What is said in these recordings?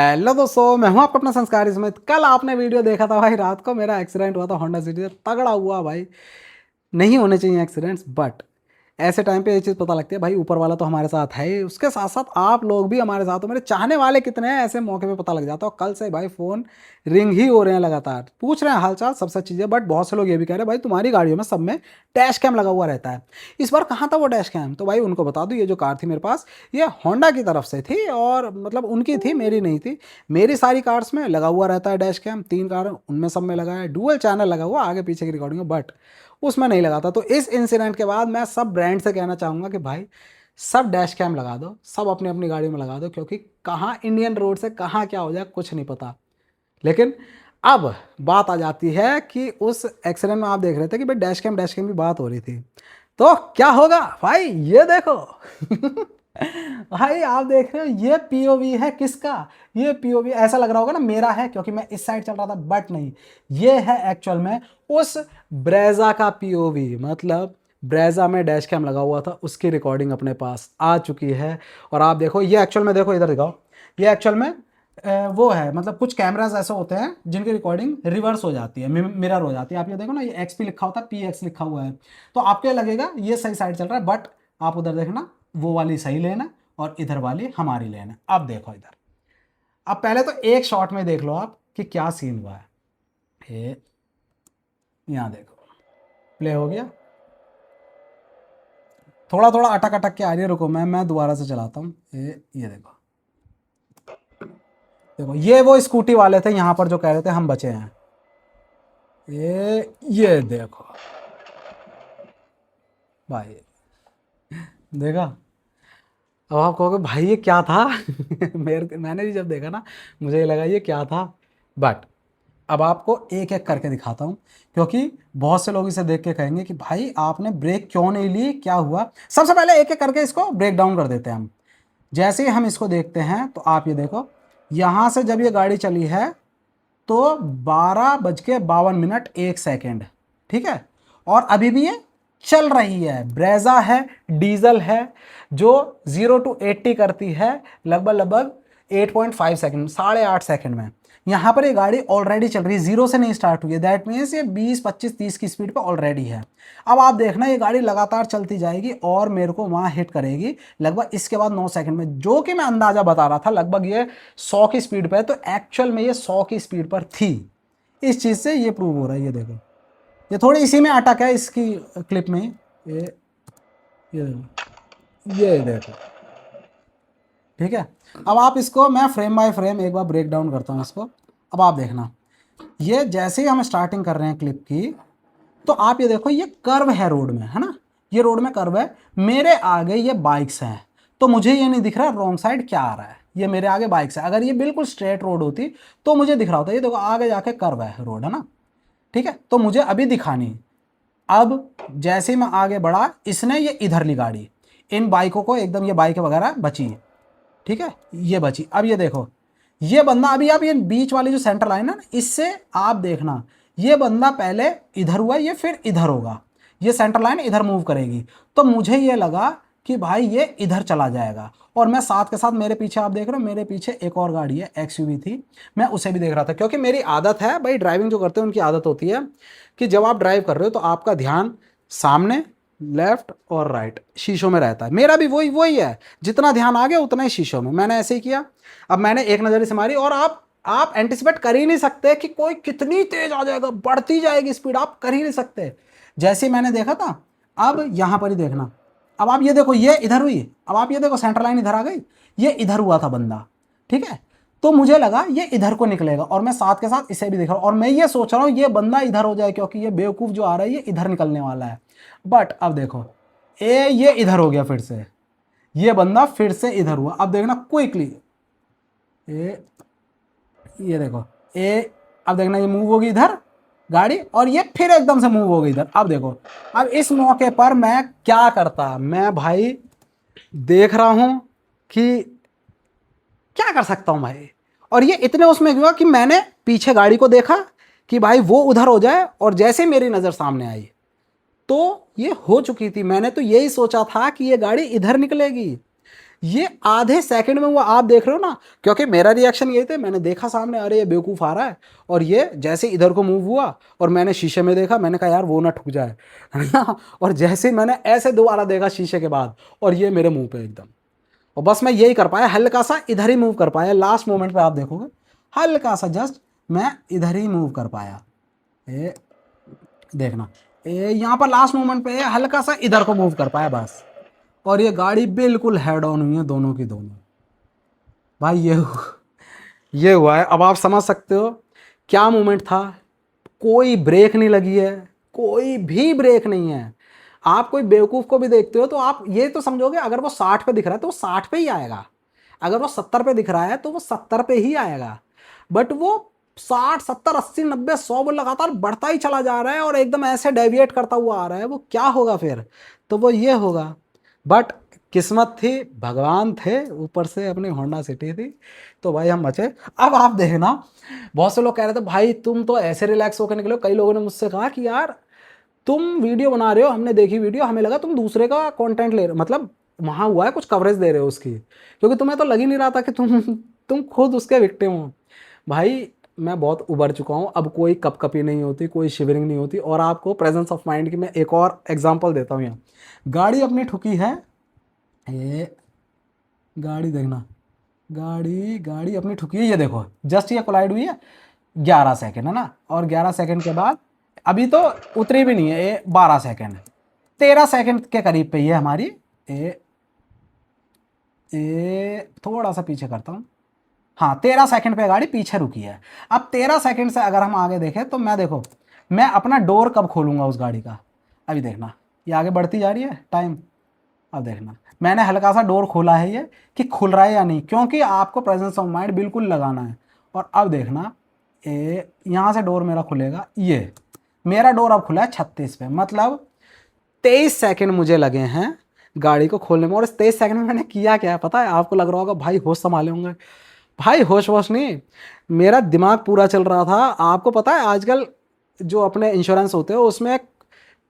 Hello दोस्तों, मैं हूं आपका अपना संस्कारी सुमित। कल आपने वीडियो देखा था भाई, रात को मेरा एक्सीडेंट हुआ था होंडा सिटी से। तगड़ा हुआ भाई। नहीं होने चाहिए एक्सीडेंट्स, बट ऐसे टाइम पे ये चीज़ पता लगती है भाई, ऊपर वाला तो हमारे साथ है ही, उसके साथ साथ आप लोग भी हमारे साथ हो। मेरे चाहने वाले कितने हैं, ऐसे मौके पे पता लग जाता है। और कल से भाई फ़ोन रिंग ही हो रहे हैं लगातार, पूछ रहे हैं हालचाल, सब सच चीज़ें। बट बहुत से लोग ये भी कह रहे हैं भाई, तुम्हारी गाड़ियों में सब में डैश कैम लगा हुआ रहता है। इस बार कहाँ था वो डैश कैम? तो भाई उनको बता दूँ, ये जो कार थी मेरे पास, ये होंडा की तरफ से थी, और मतलब उनकी थी, मेरी नहीं थी। मेरी सारी कार्स में लगा हुआ रहता है डैश कैम। 3 कार उनमें सब में लगा है, डुअल चैनल लगा हुआ आगे पीछे की रिकॉर्डिंग, बट उसमें नहीं लगा था। तो इस इंसिडेंट के बाद मैं सब ब्रांड से कहना चाहूँगा कि भाई सब डैश कैम लगा दो, सब अपनी अपनी गाड़ी में लगा दो, क्योंकि कहाँ इंडियन रोड से कहाँ क्या हो जाए कुछ नहीं पता। लेकिन अब बात आ जाती है कि उस एक्सीडेंट में आप देख रहे थे कि भाई डैश कैम की बात हो रही थी, तो क्या होगा भाई, ये देखो। भाई आप देख रहे हो, ये पीओवी है किसका? ये पीओवी ऐसा लग रहा होगा ना मेरा है, क्योंकि मैं इस साइड चल रहा था, बट नहीं, ये है एक्चुअल में उस ब्रेजा का पीओवी। मतलब ब्रेजा में डैश कैम लगा हुआ था, उसकी रिकॉर्डिंग अपने पास आ चुकी है। और आप देखो, ये एक्चुअल में देखो, इधर दिखाओ, ये एक्चुअल में वो है, मतलब कुछ कैमराज ऐसे होते हैं जिनकी रिकॉर्डिंग रिवर्स हो जाती है, मिरर हो जाती है। आप ये देखो ना, ये एक्सपी लिखा होता है, पी एक्स लिखा हुआ है, तो आपको ये लगेगा ये सही साइड चल रहा है, बट आप उधर देखना, वो वाली सही लेना और इधर वाली हमारी लेना। अब देखो इधर, अब पहले तो एक शॉट में देख लो आप कि क्या सीन हुआ है। ये यहाँ देखो, प्ले हो गया, थोड़ा थोड़ा अटक अटक के आ रही है। रुको, मैं दोबारा से चलाता हूँ। ये देखो, देखो ये वो स्कूटी वाले थे यहाँ पर जो कह रहे थे हम बचे हैं। ये देखो भाई, देखा? अब आप कहोगे भाई ये क्या था? मैंने भी जब देखा ना, मुझे ये लगा ये क्या था। बट अब आपको एक एक करके दिखाता हूँ, क्योंकि बहुत से लोग इसे देख के कहेंगे कि भाई आपने ब्रेक क्यों नहीं ली, क्या हुआ। सबसे पहले एक एक करके इसको ब्रेक डाउन कर देते हैं हम। जैसे ही हम इसको देखते हैं तो आप ये देखो, यहाँ से जब ये गाड़ी चली है तो 12:52 1 सेकेंड, ठीक है। और अभी भी ये चल रही है, ब्रेजा है, डीजल है, जो 0 to 80 करती है लगभग लगभग 8.5 सेकेंड, 8.5 सेकेंड में। यहाँ पर ये गाड़ी ऑलरेडी चल रही है, जीरो से नहीं स्टार्ट हुई है। दैट मीन्स ये 20 25 30 की स्पीड पे ऑलरेडी है। अब आप देखना, ये गाड़ी लगातार चलती जाएगी और मेरे को वहाँ हिट करेगी लगभग इसके बाद 9 सेकंड में, जो कि मैं अंदाजा बता रहा था लगभग ये 100 की स्पीड पे है, तो एक्चुअल में ये 100 की स्पीड पर थी। इस चीज़ से ये प्रूव हो रहा है। ये देखो, ये थोड़ी इसी में अटक है इसकी क्लिप में। ये देखो, ये देखो, ठीक है। अब आप इसको, मैं फ्रेम बाय फ्रेम एक बार ब्रेक डाउन करता हूँ इसको। अब आप देखना, ये जैसे ही हम स्टार्टिंग कर रहे हैं क्लिप की, तो आप ये देखो, ये कर्व है रोड में, है ना, ये रोड में कर्व है। मेरे आगे ये बाइक्स हैं, तो मुझे ये नहीं दिख रहा रॉन्ग साइड क्या आ रहा है। ये मेरे आगे बाइक्स है, अगर ये बिल्कुल स्ट्रेट रोड होती तो मुझे दिख रहा होता। ये देखो आगे जाके कर्व है रोड, है ना, ठीक है, तो मुझे अभी दिखा नहीं। अब जैसे ही मैं आगे बढ़ा, इसने ये इधर ली गाड़ी, इन बाइकों को एकदम, ये बाइक वगैरह बची, ठीक है, ये बची। अब ये देखो, ये बंदा अभी, आप ये बीच वाली जो सेंटर लाइन है ना, इससे आप देखना, ये बंदा पहले इधर हुआ, ये फिर इधर होगा, ये सेंटर लाइन इधर मूव करेगी। तो मुझे ये लगा कि भाई ये इधर चला जाएगा, और मैं साथ के साथ, मेरे पीछे आप देख रहे हो, मेरे पीछे एक और गाड़ी है, एक्सयूवी थी, मैं उसे भी देख रहा था, क्योंकि मेरी आदत है भाई, ड्राइविंग जो करते हैं उनकी आदत होती है कि जब आप ड्राइव कर रहे हो तो आपका ध्यान सामने, लेफ्ट और राइट शीशों में रहता है। मेरा भी वही वही है, जितना ध्यान आ गया उतना ही शीशों में। मैंने ऐसे ही किया। अब मैंने एक नज़र से मारी, और आप एंटिसिपेट कर ही नहीं सकते कि कोई कितनी तेज आ जाएगा, बढ़ती जाएगी स्पीड, आप कर ही नहीं सकते। जैसे ही मैंने देखा था, अब यहाँ पर ही देखना, अब आप ये देखो, ये इधर हुई, अब आप ये देखो सेंटर लाइन इधर आ गई, ये इधर हुआ था बंदा, ठीक है। तो मुझे लगा ये इधर को निकलेगा, और मैं साथ के साथ इसे भी देख रहा हूँ, और मैं ये सोच रहा हूँ ये बंदा इधर हो जाए, क्योंकि ये बेवकूफ़ जो आ रहा है ये इधर निकलने वाला है। बट अब देखो, ये इधर हो गया फिर से, ये बंदा फिर से इधर हुआ। अब देखना क्विकली, ये देखो, अब देखना, ये मूव होगी इधर गाड़ी, और ये फिर एकदम से मूव हो गई इधर। अब देखो, अब इस मौके पर मैं क्या करता, मैं भाई देख रहा हूं कि क्या कर सकता हूं भाई। और ये इतने उसमें हुआ कि मैंने पीछे गाड़ी को देखा कि भाई वो उधर हो जाए, और जैसे मेरी नज़र सामने आई तो ये हो चुकी थी। मैंने तो यही सोचा था कि ये गाड़ी इधर निकलेगी, ये आधे सेकंड में हुआ, आप देख रहे हो ना, क्योंकि मेरा रिएक्शन ये थे, मैंने देखा सामने अरे ये बेवकूफ़ आ रहा है, और ये जैसे इधर को मूव हुआ और मैंने शीशे में देखा, मैंने कहा यार वो ना ठुक जाए, है ना। और जैसे ही मैंने ऐसे दोबारा देखा शीशे के बाद, और ये मेरे मुंह पे एकदम, और बस मैं यही कर पाया, हल्का सा इधर ही मूव कर पाया, लास्ट मोमेंट पे आप देखोगे हल्का सा जस्ट मैं इधर ही मूव कर पाया, ये देखना, ये यहाँ पर लास्ट मोमेंट पे हल्का सा इधर को मूव कर पाया बस, और ये गाड़ी बिल्कुल हेड ऑन हुई है दोनों की दोनों। भाई ये हुआ है। अब आप समझ सकते हो क्या मोमेंट था। कोई ब्रेक नहीं लगी है, कोई भी ब्रेक नहीं है। आप कोई बेवकूफ़ को भी देखते हो तो आप ये तो समझोगे अगर वो 60 पे दिख रहा है तो वो 60 पे ही आएगा, अगर वो 70 पे दिख रहा है तो वो 70 पे ही आएगा, बट वो 60 70 80 90 100 वो लगातार बढ़ता ही चला जा रहा है और एकदम ऐसे डेविएट करता हुआ आ रहा है, वो क्या होगा फिर, तो वो ये होगा। बट किस्मत थी, भगवान थे ऊपर से, अपनी होंडा सिटी थी, तो भाई हम बचे। अब आप देखना, बहुत से लोग कह रहे थे भाई तुम तो ऐसे रिलैक्स होकर निकले हो। कई लोगों ने मुझसे कहा कि यार तुम वीडियो बना रहे हो, हमने देखी वीडियो, हमें लगा तुम दूसरे का कंटेंट ले रहे हो, मतलब वहाँ हुआ है कुछ कवरेज दे रहे हो उसकी, क्योंकि तुम्हें तो लग ही नहीं रहा था कि तुम खुद उसके विक्टिम हो। भाई मैं बहुत उबर चुका हूँ, अब कोई कपकपी नहीं होती, कोई शिवरिंग नहीं होती। और आपको प्रेजेंस ऑफ माइंड की मैं एक और एग्जांपल देता हूँ। यहाँ गाड़ी अपनी ठुकी है, ये गाड़ी देखना, गाड़ी गाड़ी अपनी ठुकी है, ये देखो जस्ट ये कोलाइड हुई है, 11 सेकेंड है ना, और 11 सेकेंड के बाद अभी तो उतरी भी नहीं है, ये 12 सेकेंड, 13 सेकेंड के करीब पे ये हमारी, ये थोड़ा सा पीछे करता हूँ, हाँ 13 सेकेंड पे गाड़ी पीछे रुकी है। अब 13 सेकेंड से अगर हम आगे देखें तो मैं देखो, मैं अपना डोर कब खोलूंगा उस गाड़ी का, अभी देखना ये आगे बढ़ती जा रही है टाइम। अब देखना मैंने हल्का सा डोर खोला है, ये कि खुल रहा है या नहीं, क्योंकि आपको प्रेजेंस ऑफ माइंड बिल्कुल लगाना है। और अब देखना ये यहाँ से डोर मेरा खुलेगा, ये मेरा डोर अब खुला है 36 पे, मतलब 23 सेकेंड मुझे लगे हैं गाड़ी को खोलने में। और इस 23 सेकेंड में मैंने किया क्या है पता है आपको? लग रहा होगा भाई होश संभाले होंगे, भाई होश वोश नहीं, मेरा दिमाग पूरा चल रहा था। आपको पता है आजकल जो अपने इंश्योरेंस होते हैं उसमें एक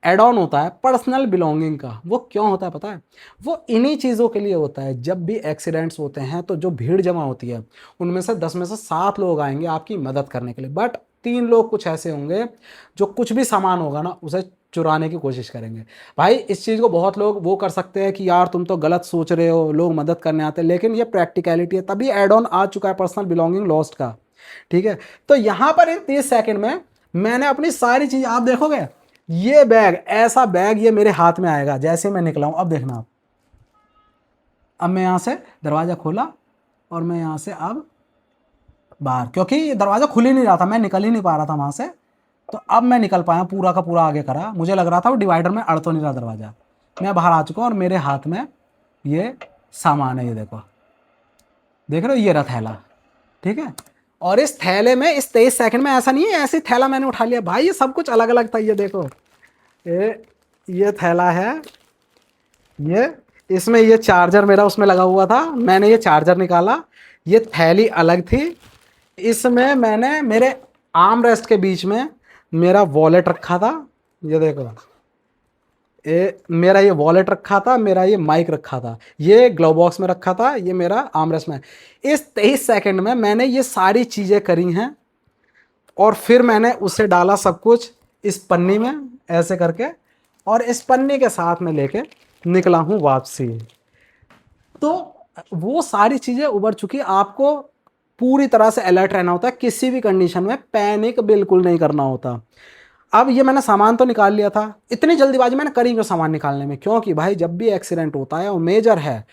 एड ऑन होता है पर्सनल बिलोंगिंग का। वो क्यों होता है पता है? वो इन्हीं चीज़ों के लिए होता है। जब भी एक्सीडेंट्स होते हैं तो जो भीड़ जमा होती है उनमें से 10 में से 7 लोग आएंगे आपकी मदद करने के लिए, बट 3 लोग कुछ ऐसे होंगे जो कुछ भी सामान होगा ना उसे चुराने की कोशिश करेंगे। भाई इस चीज़ को बहुत लोग वो कर सकते हैं कि यार तुम तो गलत सोच रहे हो, लोग मदद करने आते हैं, लेकिन ये प्रैक्टिकलिटी है, तभी एड ऑन आ चुका है पर्सनल बिलोंगिंग लॉस्ट का। ठीक है, तो यहाँ पर इन 30 सेकेंड में मैंने अपनी सारी चीज़, आप देखोगे ये बैग, ऐसा बैग ये मेरे हाथ में आएगा जैसे मैं निकला हूं। अब देखना आप, अब मैं यहां से दरवाज़ा खोला और मैं यहां से अब बाहर, क्योंकि ये दरवाज़ा खुल ही नहीं रहा था, मैं निकल ही नहीं पा रहा था वहां से, तो अब मैं निकल पाया पूरा का पूरा आगे करा। मुझे लग रहा था वो डिवाइडर में अड़ तो नहीं रहा दरवाज़ा। मैं बाहर आ चुका हूँ और मेरे हाथ में ये सामान है, ये देखो, देख रहे हो, ये रहा थैला। ठीक है, और इस थैले में इस 23 सेकेंड में ऐसा नहीं है ऐसे थैला मैंने उठा लिया, भाई ये सब कुछ अलग अलग था। ये देखो ये थैला है, ये इसमें ये चार्जर मेरा उसमें लगा हुआ था, मैंने ये चार्जर निकाला, ये थैली अलग थी, इसमें मैंने मेरे आर्म रेस्ट के बीच में मेरा वॉलेट रखा था, ये देखो, मेरा ये वॉलेट रखा था, मेरा ये माइक रखा था, ये ग्लव बॉक्स में रखा था, ये मेरा आर्म रेस्ट में। इस 23 सेकेंड में मैंने ये सारी चीज़ें करी हैं और फिर मैंने उसे डाला सब कुछ इस पन्नी में ऐसे करके, और इस पन्नी के साथ में लेके निकला हूं वापसी। तो वो सारी चीज़ें उबर चुकी। आपको पूरी तरह से अलर्ट रहना होता है, किसी भी कंडीशन में पैनिक बिल्कुल नहीं करना होता। अब ये मैंने सामान तो निकाल लिया था, इतनी जल्दीबाजी मैंने करी क्यों सामान निकालने में? क्योंकि भाई जब भी एक्सीडेंट होता है वो मेजर है,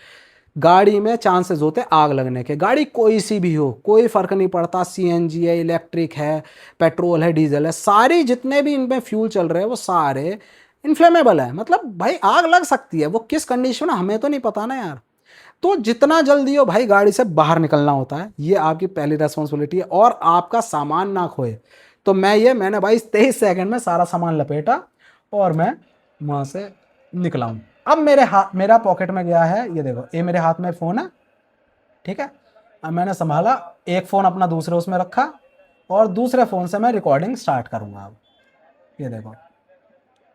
गाड़ी में चांसेस होते हैं आग लगने के। गाड़ी कोई सी भी हो, कोई फ़र्क नहीं पड़ता, सीएनजी है, इलेक्ट्रिक है, पेट्रोल है, डीजल है, सारी जितने भी इनमें फ्यूल चल रहे हैं वो सारे इन्फ्लेमेबल है। मतलब भाई आग लग सकती है, वो किस कंडीशन में हमें तो नहीं पता ना यार। तो जितना जल्दी हो भाई गाड़ी से बाहर निकलना होता है, ये आपकी पहली रेस्पॉन्सिबिलिटी है, और आपका सामान ना खोए। तो मैंने भाई 23 सेकेंड में सारा सामान लपेटा और मैं वहाँ से निकला हूँ। अब मेरा पॉकेट में गया है, ये देखो, ये मेरे हाथ में फ़ोन है। ठीक है, अब मैंने संभाला, एक फ़ोन अपना दूसरे उसमें रखा और दूसरे फ़ोन से मैं रिकॉर्डिंग स्टार्ट करूँगा। अब ये देखो,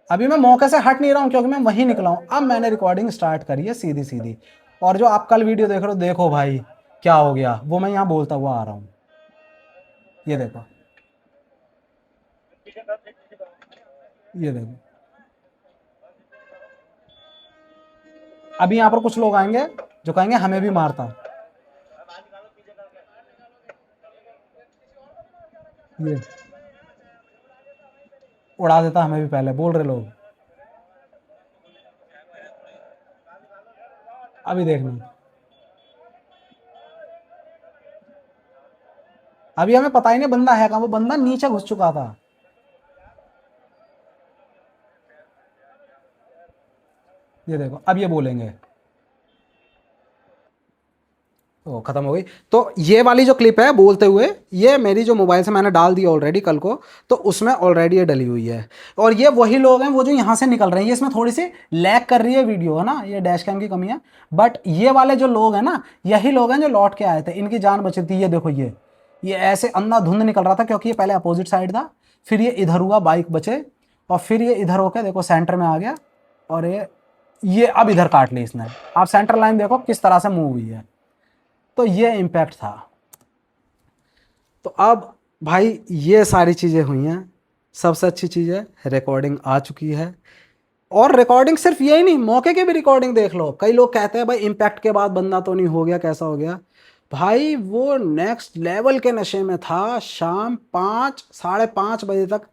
अभी मैं मौके से हट नहीं रहा हूँ क्योंकि मैं वहीं निकला हूँ। अब मैंने रिकॉर्डिंग स्टार्ट करी है सीधी सीधी, और जो आप कल वीडियो देख रहे हो, देखो भाई क्या हो गया, वो मैं यहाँ बोलता हुआ आ रहा हूँ। ये देखो, ये देखो, अभी यहाँ पर कुछ लोग आएंगे जो कहेंगे हमें भी मारता। ये उड़ा देता हमें भी, पहले बोल रहे लोग। अभी देखना, अभी हमें पता ही नहीं बंदा है कहाँ, वो बंदा नीचे घुस चुका था। ये देखो, अब ये बोलेंगे। ओ, खत्म हो गई। तो ये वाली जो क्लिप है बोलते हुए, ये मेरी जो मोबाइल से मैंने डाल दी ऑलरेडी कल को, तो उसमें ऑलरेडी ये डली हुई है। और ये वही लोग हैं वो जो यहाँ से निकल रहे हैं। ये इसमें थोड़ी सी लैग कर रही है वीडियो, है ना, ये डैश कैम की कमी है। बट ये वाले जो लोग हैं ना, यही लोग हैं जो लौट के आए थे, इनकी जान बची थी। ये देखो, ये ऐसे अंधाधुंध निकल रहा था क्योंकि ये पहले अपोजिट साइड था, फिर ये इधर हुआ, बाइक बचे, और फिर ये इधर होकर देखो सेंटर में आ गया, और ये अब इधर काट ली इसने। आप सेंटर लाइन देखो किस तरह से मूव हुई है। तो ये इम्पैक्ट था। तो अब भाई ये सारी चीज़ें हुई हैं। सबसे अच्छी चीज़ है रिकॉर्डिंग आ चुकी है। और रिकॉर्डिंग सिर्फ यही नहीं, मौके की भी रिकॉर्डिंग देख लो। कई लोग कहते हैं भाई इम्पैक्ट के बाद बंदा तो नहीं हो गया, कैसा हो गया। भाई वो नेक्स्ट लेवल के नशे में था। शाम 5 साढ़े 5 बजे तक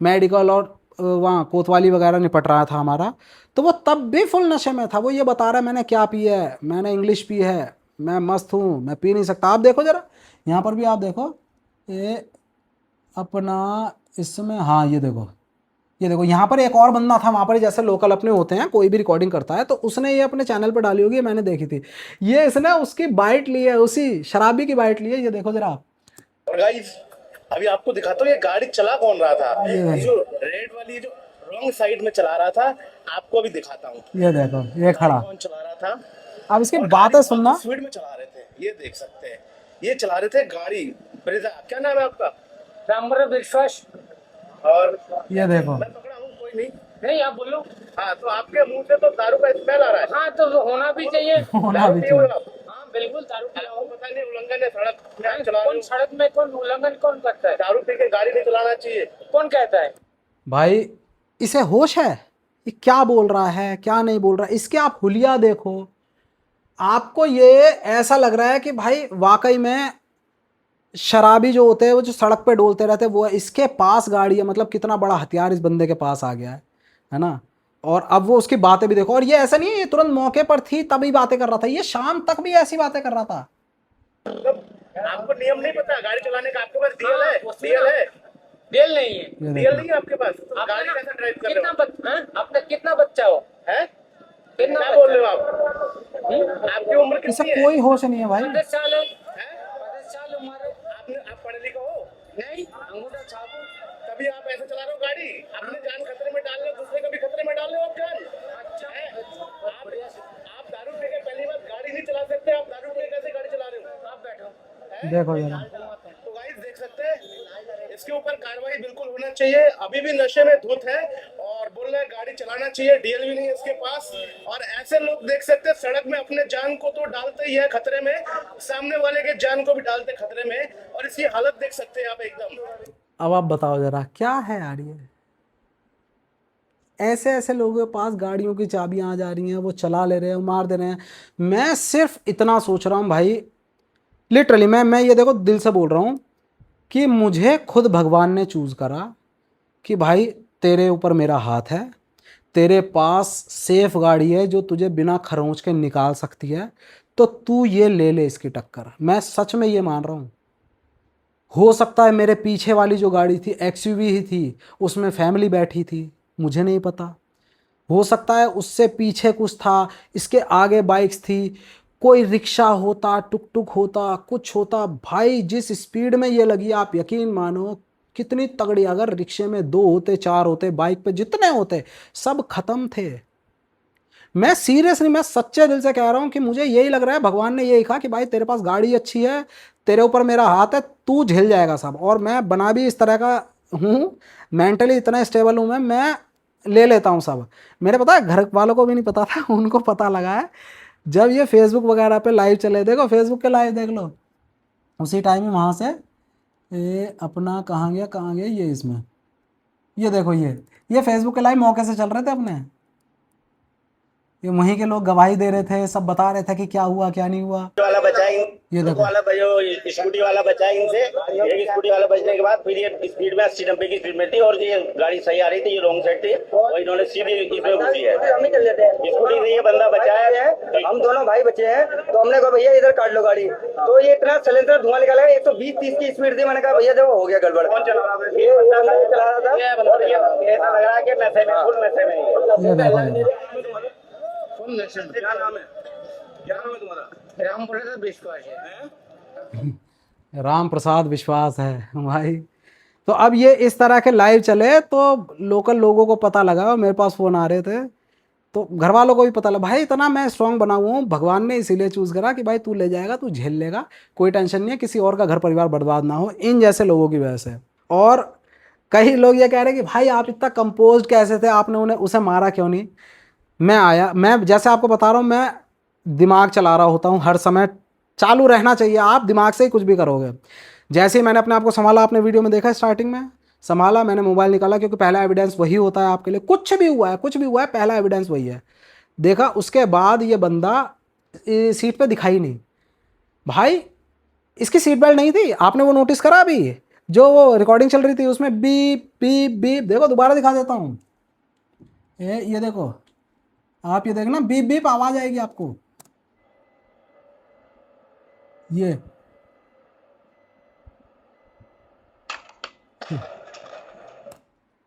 मेडिकल और वहाँ कोतवाली वगैरह निपट रहा था हमारा। तो वो तब भी फुल नशे में था। वो ये बता रहा है मैंने क्या पी है, मैंने इंग्लिश पी है, मैं मस्त हूँ, मैं पी नहीं सकता। आप देखो जरा, यहाँ पर भी आप देखो, ये अपना इसमें, हाँ ये देखो, ये देखो, यहाँ पर एक और बंदा था वहाँ पर, जैसे लोकल अपने होते हैं, कोई भी रिकॉर्डिंग करता है तो उसने ये अपने चैनल पर डाली होगी, मैंने देखी थी। ये इसने उसकी बाइट ली है, उसी शराबी की बाइट ली है। ये देखो जरा आप। और गाइस अभी आपको दिखाता हूँ ये गाड़ी चला कौन रहा था। ये जो रेड वाली जो रॉन्ग साइड में चला रहा था, आपको अभी दिखाता हूँ। ये देखो, ये खड़ा। कौन चला रहा था? अब इसकी और बातें सुनना। स्पीड में चला रहे थे, ये देख सकते हैं। ये चला रहे थे गाड़ी ब्रेजा। क्या नाम है आपका? रामवर विश्वास। और ये देखो, मैं पकड़ा हूँ, कोई नहीं। नहीं, आप बोलो। हाँ, तो आपके मुंह से तो दारू का स्मेल आ रहा है। हाँ, तो होना भी चाहिए। होना दारू भी पिए हुए चाहिए। आप? हाँ, बिल्कुल दारू पिया आपको हूँ। पता नहीं उल्लंघन है, सड़क में आप चला रहे कौन हो। सड़क में कौन उल्लंघन कौन करता है? दारू पी के गाड़ी नहीं चलाना चाहिए। कौन कहता है? भाई इसे होश है, ये क्या बोल रहा है क्या नहीं बोल रहा है, इसके आप हुलिया देखो। आपको ये ऐसा लग रहा है कि भाई वाकई में शराबी जो होते हैं वो जो सड़क पे डोलते रहते हैं वो है। इसके पास गाड़ी है, मतलब कितना बड़ा हथियार इस बंदे के पास आ गया है ना। और अब वो उसकी बातें भी देखो। और ये ऐसा नहीं है ये तुरंत मौके पर थी तभी बातें कर रहा था, ये शाम तक भी ऐसी बातें कर रहा था। आपको नियम नहीं पता गाड़ी चलाने का? आपके पास डीएल है? डीएल है? बेल नहीं है। डीएल नहीं है आपके पास? तो गाड़ी कैसे ड्राइव कर रहे हो? आपका कितना बच्चा हो? हैं? कितना क्या बोल रहे हो आप? आपकी उम्र इसे कितनी है? कोई होश नहीं है भाई। 15 साल है। हैं? 15 साल उम्र है। आप पढ़े लिखे हो? नहीं, अंगूठा छापो। तभी आप ऐसे चला रहे हो गाड़ी? अपनी जान खतरे में डाल रहे हो, दूसरे का भी खतरे में डाल रहे हो आप जान। अच्छा, आप दारू पी के पहली बात गाड़ी नहीं चला सकते। आप दारू पी के कैसे गाड़ी चला रहे हो? आप बैठो। देखो जरा, तो गाइस देख सकते हैं, इसके ऊपर कार्रवाई बिल्कुल होना चाहिए। अभी भी नशे में धुत है और बोल रहे हैं गाड़ी चलाना चाहिए। डीएल भी नहीं है इसके पास। और ऐसे लोग देख सकते हैं सड़क में अपने जान को तो डालते ही है खतरे में, सामने वाले के जान को भी डालते खतरे में। और इसकी हालत देख सकते हैं आप एकदम। अब आप बताओ जरा क्या है यार ये। ऐसे ऐसे लोगों के पास गाड़ियों की चाबियां आ जा रही हैं, वो चला ले रहे हैं, मार दे रहे हैं। मैं सिर्फ इतना सोच रहा हूँ भाई, लिटरली मैं ये देखो दिल से बोल रहा हूँ कि मुझे खुद भगवान ने चूज़ करा कि भाई तेरे ऊपर मेरा हाथ है, तेरे पास सेफ गाड़ी है जो तुझे बिना खरोंच के निकाल सकती है, तो तू ये ले इसकी टक्कर। मैं सच में ये मान रहा हूँ। हो सकता है मेरे पीछे वाली जो गाड़ी थी एक्सयूवी ही थी, उसमें फैमिली बैठी थी, मुझे नहीं पता। हो सकता है उससे पीछे कुछ था, इसके आगे बाइक्स थी, कोई रिक्शा होता, टुक टुक होता, कुछ होता। भाई जिस स्पीड में ये लगी, आप यकीन मानो कितनी तगड़ी। अगर रिक्शे में 2 होते 4 होते, बाइक पे जितने होते, सब खत्म थे। मैं सीरियसली, मैं सच्चे दिल से कह रहा हूँ कि मुझे यही लग रहा है भगवान ने यही कहा कि भाई तेरे पास गाड़ी अच्छी है, तेरे ऊपर मेरा हाथ है, तू झेल जाएगा सब। और मैं बना भी इस तरह का हूँ, मेंटली इतना स्टेबल हूँ मैं ले लेता हूँ सब। मेरे पता है घर वालों को भी नहीं पता था, उनको पता लगा है। जब ये फेसबुक वगैरह पे लाइव चले, देखो फेसबुक के लाइव देख लो, उसी टाइम में वहाँ से ये अपना कहाँ गया ये, इसमें ये देखो, ये फेसबुक के लाइव मौके से चल रहे थे अपने, ये वहीं के लोग गवाही दे रहे थे, सब बता रहे थे कि क्या हुआ क्या नहीं हुआ। वाला बचा ये देखो वाला स्कूटी वाला बचा इनसे, एक स्कूटी वाला बचने के बाद फिर ये स्पीड में 80-90 की स्पीड में थी और ये गाड़ी सही आ रही थी, ये रॉन्ग साइड थी और इन्होंने सीधी इसमें घुसी है। हम ही कर लेते हैं। स्कूटी से ये बंदा बचाया है, हम दोनों भाई बचे हैं, तो हमने कहा भैया इधर काट लो गाड़ी, तो ये इतना सिलेंडर धुआं निकाला, 120-30 की स्पीड थी। मैंने कहा भैया देखो हो गया गड़बड़। कौन चला रहा था? ये बंदा चला रहा था। ऐसा लग रहा है कि नशे में, फुल नशे में ये देखो क्या नाम है? क्या नाम है तुम्हारा? राम बोले तो विश्वास है। राम प्रसाद विश्वास है भाई। तो अब ये इस तरह के लाइव चले तो लोकल लोगों को पता लगा, और मेरे पास फ़ोन आ रहे थे तो घर वालों को भी पता लगा, भाई इतना मैं स्ट्रांग बना हुआ हूँ, भगवान ने इसीलिए चूज़ करा कि भाई तू ले जाएगा, तू झेल लेगा, कोई टेंशन नहीं है, किसी और का घर परिवार बर्बाद ना हो इन जैसे लोगों की वजह से। और कई लोग ये कह रहे हैं कि भाई आप इतना कंपोज्ड कैसे थे, आपने उन्हें उसे मारा क्यों नहीं। मैं जैसे आपको बता रहा हूँ, मैं दिमाग चला रहा होता हूँ हर समय, चालू रहना चाहिए, आप दिमाग से ही कुछ भी करोगे। जैसे ही मैंने अपने आप को संभाला, आपने वीडियो में देखा स्टार्टिंग में संभाला, मैंने मोबाइल निकाला, क्योंकि पहला एविडेंस वही होता है आपके लिए, कुछ भी हुआ है पहला एविडेंस वही है। देखा, उसके बाद ये बंदा सीट पे दिखाई नहीं, भाई इसकी सीट बेल्ट नहीं थी, आपने वो नोटिस करा अभी जो वो रिकॉर्डिंग चल रही थी उसमें बीप बीप बीप, देखो दोबारा दिखा देता हूँ, ये देखो, आप ये देखना बीप बीप आवाज आएगी आपको, ये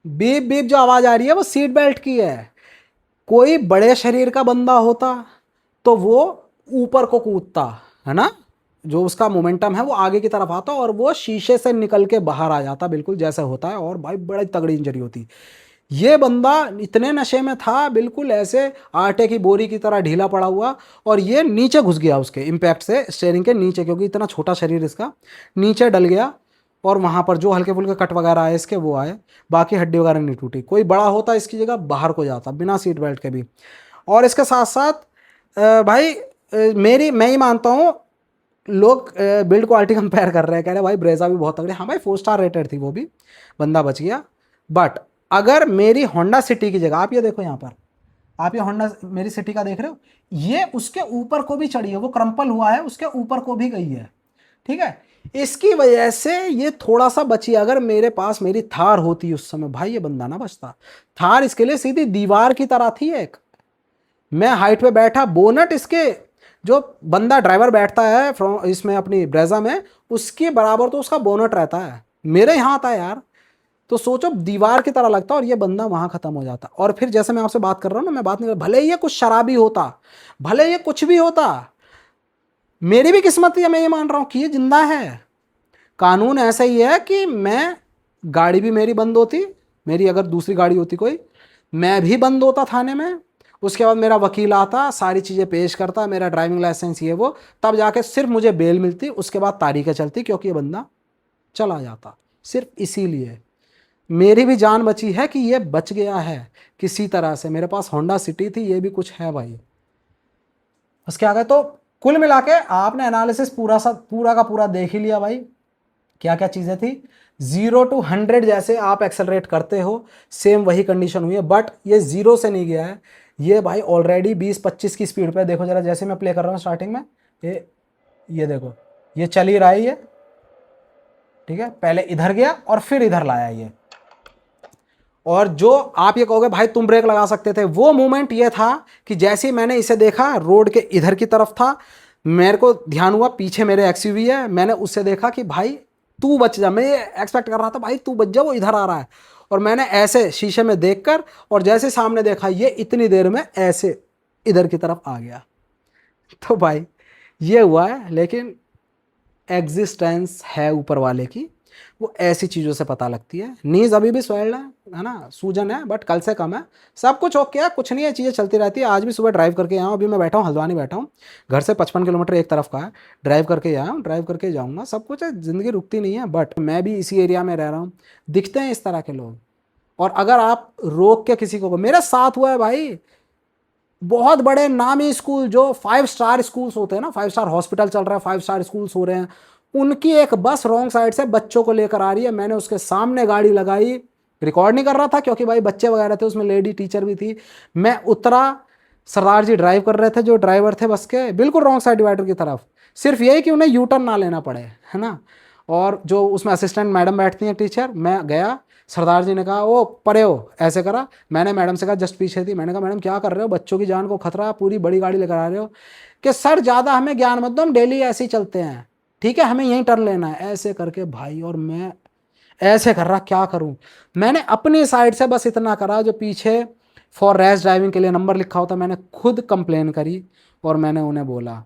बीप बीप जो आवाज आ रही है वो सीट बेल्ट की है। कोई बड़े शरीर का बंदा होता तो वो ऊपर को कूदता है ना, जो उसका मोमेंटम है वो आगे की तरफ आता और वो शीशे से निकल के बाहर आ जाता, बिल्कुल जैसे होता है, और भाई बड़ी तगड़ी इंजरी होती। ये बंदा इतने नशे में था, बिल्कुल ऐसे आटे की बोरी की तरह ढीला पड़ा हुआ, और ये नीचे घुस गया उसके इम्पैक्ट से, स्टीयरिंग के नीचे, क्योंकि इतना छोटा शरीर इसका, नीचे डल गया, और वहाँ पर जो हल्के फुल्के कट वगैरह आए इसके वो आए, बाकी हड्डी वगैरह नहीं टूटी। कोई बड़ा होता इसकी जगह बाहर को जाता बिना सीट बेल्ट के भी। और इसके साथ साथ भाई मैं ही मानता हूँ, लोग बिल्ड क्वालिटी कंपेयर कर रहे हैं, कह रहे हैं भाई ब्रेजा भी बहुत तगड़ी, हाँ भाई 4 स्टार रेटेड थी वो भी, बंदा बच गया। बट अगर मेरी होंडा सिटी की जगह, आप ये देखो यहाँ पर, आप ये होंडा मेरी सिटी का देख रहे हो, ये उसके ऊपर को भी चढ़ी है, वो क्रम्पल हुआ है, उसके ऊपर को भी गई है, ठीक है, इसकी वजह से ये थोड़ा सा बची। अगर मेरे पास मेरी थार होती उस समय, भाई ये बंदा ना बचता। थार इसके लिए सीधी दीवार की तरह थी एक, मैं हाइट पे बैठा, बोनट इसके, जो बंदा ड्राइवर बैठता है इसमें अपनी ब्रेजा में, उसके बराबर तो उसका बोनट रहता है, मेरे यहाँ आता है यार, तो सोचो दीवार की तरह लगता और ये बंदा वहां खत्म हो जाता। और फिर जैसे मैं आपसे बात कर रहा हूं ना, मैं बात नहीं कर, भले ये कुछ शराबी होता, भले ये कुछ भी होता, मेरी भी किस्मत है, मैं ये मान रहा हूं कि ये जिंदा है। कानून ऐसा ही है कि मैं, गाड़ी भी मेरी बंद होती, मेरी अगर दूसरी गाड़ी होती कोई, मैं भी बंद होता थाने में, उसके बाद मेरा वकील आता, सारी चीज़ें पेश करता, मेरा ड्राइविंग लाइसेंस ये वो, तब जाके सिर्फ मुझे बेल मिलती, उसके बाद तारीखें चलती, क्योंकि ये बंदा चला जाता। सिर्फ इसीलिए मेरी भी जान बची है कि ये बच गया है किसी तरह से। मेरे पास होंडा सिटी थी, ये भी कुछ है भाई। उसके आगे तो कुल मिला के आपने एनालिसिस पूरा का पूरा देख ही लिया भाई, क्या क्या चीज़ें थी। 0 to 100 जैसे आप एक्सेलरेट करते हो, सेम वही कंडीशन हुई है, बट ये 0 से नहीं गया है, ये भाई ऑलरेडी 20-25 की स्पीड पे। देखो जरा, जैसे मैं प्ले कर रहा हूँ स्टार्टिंग में, ये देखो, ये चल ही रहा है ये, ठीक है, पहले इधर गया और फिर इधर लाया ये। और जो आप ये कहोगे भाई तुम ब्रेक लगा सकते थे, वो मोमेंट ये था कि जैसे ही मैंने इसे देखा, रोड के इधर की तरफ था, मेरे को ध्यान हुआ पीछे मेरे एक्सयूवी है, मैंने उससे देखा कि भाई तू बच जा, मैं ये एक्सपेक्ट कर रहा था भाई तू बच जा, वो इधर आ रहा है, और मैंने ऐसे शीशे में देखकर, और जैसे सामने देखा, ये इतनी देर में ऐसे इधर की तरफ आ गया। तो भाई ये हुआ है, लेकिन एग्जिस्टेंस है ऊपर वाले की, वो ऐसी चीज़ों से पता लगती है। नीज अभी भी स्वेल्ड है ना, सूजन है, बट कल से कम है, सब कुछ ओके है, कुछ नहीं है, चीज़ें चलती रहती है। आज भी सुबह ड्राइव करके आया हूँ, अभी मैं बैठा हूँ हल्द्वानी बैठा हूँ, घर से 55 किलोमीटर एक तरफ का है, ड्राइव करके आया हूँ, ड्राइव करके जाऊँगा, सब कुछ है, ज़िंदगी रुकती नहीं है। बट मैं भी इसी एरिया में रह रहा हूँ, दिखते हैं इस तरह के लोग, और अगर आप रोक के किसी को, मेरे साथ हुआ है भाई, बहुत बड़े नामी स्कूल जो 5 स्टार स्कूल्स होते हैं ना, 5 स्टार हॉस्पिटल चल रहा है, 5 स्टार स्कूल्स हो रहे हैं, उनकी एक बस रॉन्ग साइड से बच्चों को लेकर आ रही है। मैंने उसके सामने गाड़ी लगाई, रिकॉर्ड नहीं कर रहा था क्योंकि भाई बच्चे वगैरह थे, उसमें लेडी टीचर भी थी। मैं उतरा, सरदार जी ड्राइव कर रहे थे, जो ड्राइवर थे बस के, बिल्कुल रॉन्ग साइड डिवाइडर की तरफ, सिर्फ यही कि उन्हें यू टर्न ना लेना पड़े, है ना। और जो उसमें असिस्टेंट मैडम बैठती हैं टीचर, मैं गया, सरदार जी ने कहा ओ परे हो, ऐसे करा। मैंने मैडम से कहा, जस्ट पीछे थी, मैंने कहा मैडम क्या कर रहे हो, बच्चों की जान को खतरा, पूरी बड़ी गाड़ी लेकर आ रहे हो। कि सर ज़्यादा हमें ज्ञान मत दो, हम डेली ऐसे ही चलते हैं, ठीक है, हमें यहीं टर्न लेना है, ऐसे करके भाई। और मैं ऐसे कर रहा, क्या करूं। मैंने अपनी साइड से बस इतना करा, जो पीछे फॉर रैश ड्राइविंग के लिए नंबर लिखा होता, मैंने खुद कंप्लेन करी और मैंने उन्हें बोला।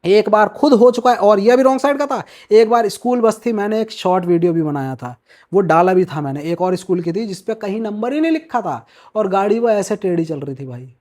एक बार खुद हो चुका है, और यह भी रॉन्ग साइड का था। एक बार स्कूल बस थी, मैंने एक शॉर्ट वीडियो भी बनाया था, वो डाला भी था मैंने। एक और स्कूल की थी जिसपे कहीं नंबर ही नहीं लिखा था, और गाड़ी वो ऐसे टेढ़ी चल रही थी भाई।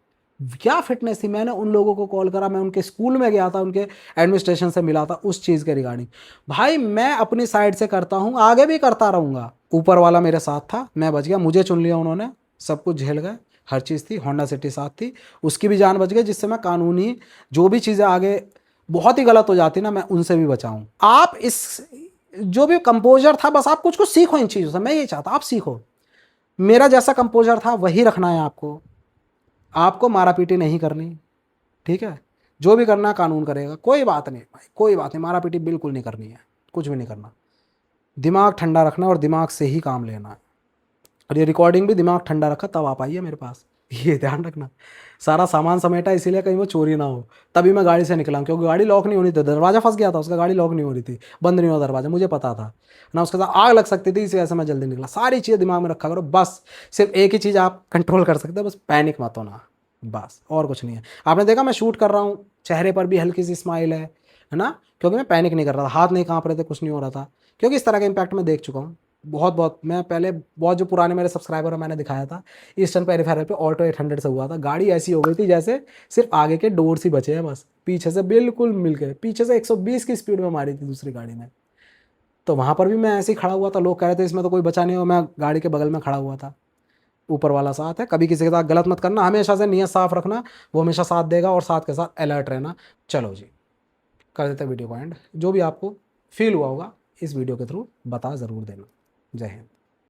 क्या फिटनेस थी। मैंने उन लोगों को कॉल करा, मैं उनके स्कूल में गया था, उनके एडमिनिस्ट्रेशन से मिला था उस चीज़ के रिगार्डिंग। भाई मैं अपनी साइड से करता हूँ, आगे भी करता रहूँगा। ऊपर वाला मेरे साथ था, मैं बच गया, मुझे चुन लिया उन्होंने, सब कुछ झेल गए, हर चीज़ थी, होंडा सिटी साथ थी, उसकी भी जान बच गई, जिससे मैं कानूनी जो भी चीज़ें आगे बहुत ही गलत हो जाती ना, मैं उनसे भी बचाऊँ। आप इस जो भी कंपोजर था, बस आप कुछ कुछ सीखो इन चीज़ों से, मैं ये चाहता आप सीखो। मेरा जैसा कंपोजर था वही रखना है आपको, आपको मारा पीटी नहीं करनी, ठीक है। जो भी करना कानून करेगा, कोई बात नहीं भाई, कोई बात नहीं, मारा पीटी बिल्कुल नहीं करनी है, कुछ भी नहीं करना। दिमाग ठंडा रखना और दिमाग से ही काम लेना है। और ये रिकॉर्डिंग भी दिमाग ठंडा रखा तब आप आइए मेरे पास, ये ध्यान रखना। सारा सामान समेटा इसीलिए कहीं वो चोरी ना हो, तभी मैं गाड़ी से निकला, क्योंकि गाड़ी लॉक नहीं होनी थी, दरवाज़ा फंस गया था उसका, गाड़ी लॉक नहीं हो रही थी, बंद नहीं हुआ दरवाज़ा, मुझे पता था ना, उसके साथ आग लग सकती थी, इसी वजह से मैं जल्दी निकला। सारी चीज़ें दिमाग में रखा करो, बस सिर्फ एक ही चीज़ आप कंट्रोल कर सकते हो, बस पैनिक मत होना, बस और कुछ नहीं है। आपने देखा मैं शूट कर रहा हूँ, चेहरे पर भी हल्की सी स्माइल है ना, क्योंकि मैं पैनिक नहीं कर रहा था, हाथ नहीं कांप रहे थे, कुछ नहीं हो रहा था, क्योंकि इस तरह का इम्पैक्ट मैं देख चुका हूँ बहुत। मैं पहले बहुत, जो पुराने मेरे सब्सक्राइबर है, मैंने दिखाया था ईस्टर्न पेरिफेरल पे ऑल्टो 800 से हुआ था। गाड़ी ऐसी हो गई थी जैसे सिर्फ आगे के डोर्स ही बचे हैं, बस पीछे से बिल्कुल मिल गए, पीछे से 120 की स्पीड में मारी थी दूसरी गाड़ी ने। तो वहाँ पर भी मैं ऐसे ही खड़ा हुआ था, लोग कह रहे थे इसमें तो कोई बचा नहीं हो, मैं गाड़ी के बगल में खड़ा हुआ था। ऊपर वाला साथ है, कभी किसी के साथ गलत मत करना, हमेशा से नीयत साफ रखना, वो हमेशा साथ देगा, और साथ के साथ अलर्ट रहना। चलो जी, कर देते वीडियो को एंड। जो भी आपको फील हुआ होगा इस वीडियो के थ्रू बता ज़रूर देना। जय हिंद।